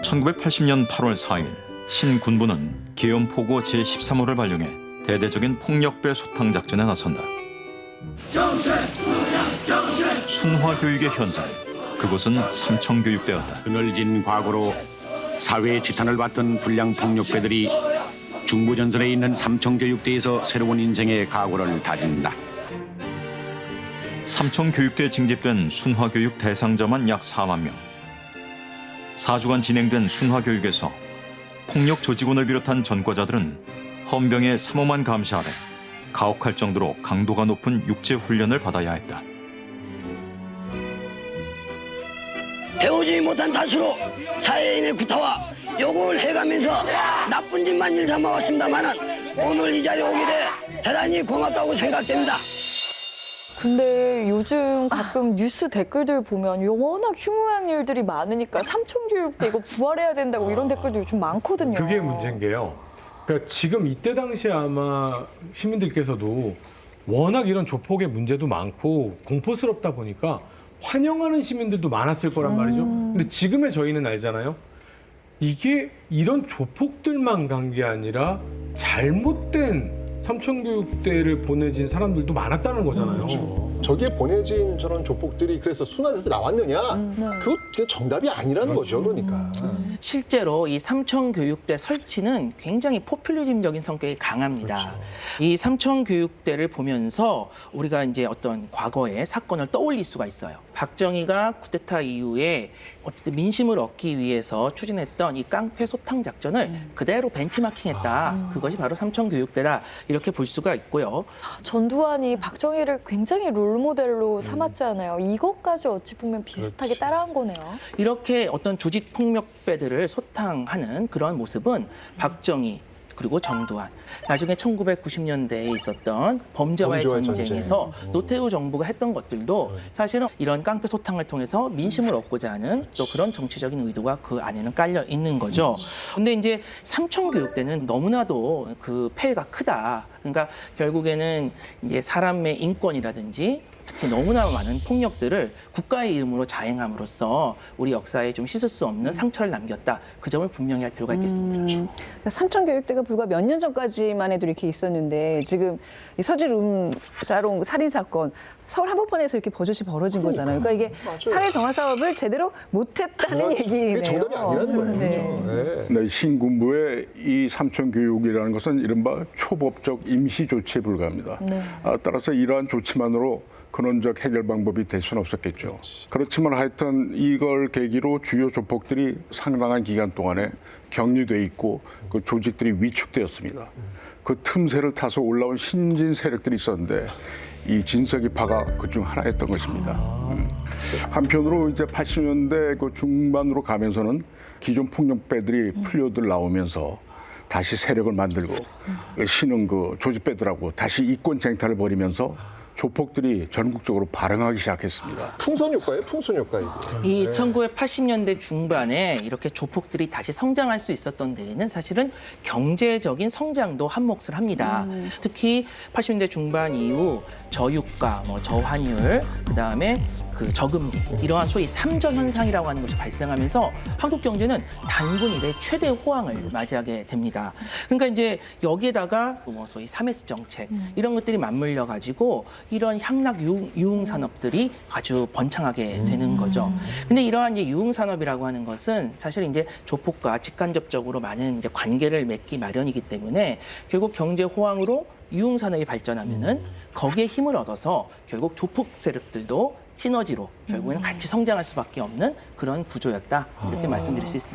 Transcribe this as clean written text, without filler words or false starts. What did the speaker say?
1980년 8월 4일 신군부는 계엄포고 제13호를 발령해 대대적인 폭력배 소탕 작전에 나선다. 순화교육의 현장, 그곳은 삼청교육대였다. 그늘진 과거로 사회의 지탄을 받던 불량 폭력배들이 중부전선에 있는 삼청교육대에서 새로운 인생의 각오를 다진다. 삼청교육대에 징집된 순화교육 대상자만 약 4만 명. 4주간 진행된 순화교육에서 폭력 조직원을 비롯한 전과자들은 헌병의 삼엄한 감시 아래 가혹할 정도로 강도가 높은 육제훈련을 받아야 했다. 배우지 못한 탓으로 사회인의 구타와 욕을 해가면서 나쁜 짓만 일 삼아왔습니다만은 오늘 이 자리에 오게 돼 대단히 고맙다고 생각됩니다. 근데 요즘 가끔 뉴스 댓글들 보면 워낙 흉흉한 일들이 많으니까 삼청교육대 이거 부활해야 된다고 이런 댓글도 요즘 많거든요. 그게 문제인 게요. 그러니까 지금 이때 당시에 아마 시민들께서도 워낙 이런 조폭의 문제도 많고 공포스럽다 보니까 환영하는 시민들도 많았을 거란 말이죠. 근데 지금의 저희는 알잖아요. 이게 이런 조폭들만 간 게 아니라 잘못된 삼청교육대를 보내진 사람들도 많았다는 거잖아요. 저기에 보내진 저런 조폭들이 그래서 순환에서 나왔느냐? 그게 정답이 아니라는 거죠, 그러니까. 실제로 이 삼청교육대 설치는 굉장히 포퓰리즘적인 성격이 강합니다. 그렇죠. 이 삼청교육대를 보면서 우리가 이제 어떤 과거의 사건을 떠올릴 수가 있어요. 박정희가 쿠데타 이후에 어쨌든 민심을 얻기 위해서 추진했던 이 깡패 소탕 작전을 그대로 벤치마킹했다. 그것이 바로 삼청교육대다. 이렇게 볼 수가 있고요. 전두환이 박정희를 굉장히 롤모델로 삼았잖아요. 이것까지 어찌 보면 비슷하게 따라한 거네요. 이렇게 어떤 조직 폭력배들을 소탕하는 그런 모습은 박정희 그리고 전두환, 나중에 1990년대에 있었던 범죄와의 전쟁에서 노태우 정부가 했던 것들도 사실은 이런 깡패 소탕을 통해서 민심을 얻고자 하는 또 그런 정치적인 의도가 그 안에는 깔려 있는 거죠. 근데 이제 삼청교육대는 너무나도 그 폐해가 크다. 그러니까 결국에는 이제 사람의 인권이라든지 특히 너무나 많은 폭력들을 국가의 이름으로 자행함으로써 우리 역사에 좀 씻을 수 없는 상처를 남겼다. 그 점을 분명히 할 필요가 있겠습니다. 그러니까 삼청교육대가 불과 몇 년 전까지만 해도 이렇게 있었는데 지금 이 서질 음사롱 살인 사건 서울 한복판에서 이렇게 버젓이 벌어진 거잖아요. 그러니까 이게 사회 정화 사업을 제대로 못했다는 얘기네요. 그게 정답이 아니라는 거예요. 네. 네, 신군부의 이 삼청교육이라는 것은 이른바 초법적 임시 조치에 불과합니다. 따라서 이러한 조치만으로 근원적 해결 방법이 될 수는 없었겠죠. 그렇지만 하여튼 이걸 계기로 주요 조폭들이 상당한 기간 동안에 격리돼 있고 그 조직들이 위축되었습니다. 그 틈새를 타서 올라온 신진 세력들이 있었는데 이 진석이 파가 그중 하나였던 것입니다. 한편으로 이제 80년대 그 중반으로 가면서는 기존 폭력배들이 풀려들 나오면서 다시 세력을 만들고 신흥 그 조직배들하고 다시 이권 쟁탈을 벌이면서 조폭들이 전국적으로 발흥하기 시작했습니다. 풍선 효과예요, 풍선 효과 이거. 이 1980년대 중반에 이렇게 조폭들이 다시 성장할 수 있었던 데에는 사실은 경제적인 성장도 한몫을 합니다. 특히 80년대 중반 이후 저유가, 저환율, 그다음에 그 저금리 이러한 소위 삼저 현상이라고 하는 것이 발생하면서 한국 경제는 단군 이래 최대 호황을 맞이하게 됩니다. 그러니까 이제 여기에다가 소위 3S 정책 이런 것들이 맞물려 가지고 이런 향락 유흥 산업들이 아주 번창하게 되는 거죠. 근데 이러한 이제 유흥 산업이라고 하는 것은 사실 이제 조폭과 직간접적으로 많은 이제 관계를 맺기 마련이기 때문에 결국 경제 호황으로 유흥 산업이 발전하면은 거기에 힘을 얻어서 결국 조폭 세력들도 시너지로 결국에는 같이 성장할 수밖에 없는 그런 구조였다. 이렇게 말씀드릴 수 있습니다.